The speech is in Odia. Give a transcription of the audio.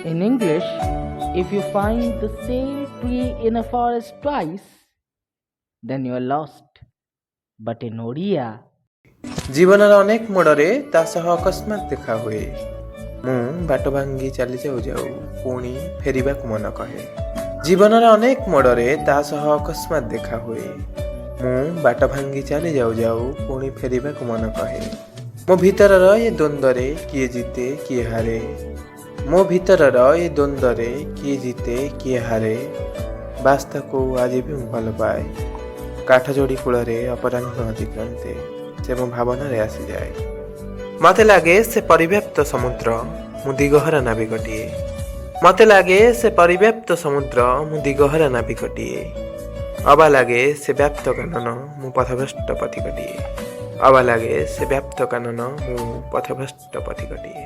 In English, if you find the same tree in a forest twice, then you are lost. But in Odia, ଜୀବନର ଅନେକ ମୋଡ଼ରେ ତା ସହ ଅକସ୍ମାତ୍ ଦେଖା ହୁଏ। ମୁଁ ବାଟ ଭାଙ୍ଗି ଚାଲି ଯାଉ ଯାଉ ପୁଣି ଫେରିବାକୁ ମନ କହେ। ଜୀବନର ଅନେକ ମୋଡ଼ରେ ତା ସହ ଅକସ୍ମାତ୍ ଦେଖା ହୁଏ। ମୁଁ ବାଟ ଭାଙ୍ଗି ଚାଲି ଯାଉ ଯାଉ ପୁଣି ଫେରିବାକୁ ମନ କହେ। ମୋ ଭିତରର ଏ ଦ୍ୱନ୍ଦ୍ୱରେ କିଏ ଜିତେ କିଏ ହାରେ। ମୋ ଭିତରର ଏ ଦ୍ୱନ୍ଦ୍ୱରେ କିଏ ଜିତେ କିଏ ହାରେ। ବାସ୍ ତାକୁ ଆଜି ବି ମୁଁ ଭଲ ପାଏ। କାଠଯୋଡ଼ି କୂଳରେ ଅପରାହ୍ନ ଅତିକ୍ରାନ୍ତେ ସେ ମୋ ଭାବନାରେ ଆସିଯାଏ। ମତେ ଲାଗେ ସେ ପରିବ୍ୟାପ୍ତ ସମୁଦ୍ର, ମୁଁ ଦିଗହରା ନାବିକଟିଏ। ମତେ ଲାଗେ ସେ ପରିବ୍ୟାପ୍ତ ସମୁଦ୍ର, ମୁଁ ଦିଗହରା ନାବିକଟିଏ। ଅବା ଲାଗେ ସେ ବ୍ୟାପ୍ତ କାନନ, ମୁଁ ପଥଭ୍ରଷ୍ଟ ପଥିକଟିଏ। ଅବା ଲାଗେ ସେ ବ୍ୟାପ୍ତ କାନନ, ମୁଁ ପଥଭ୍ରଷ୍ଟ ପଥିକଟିଏ।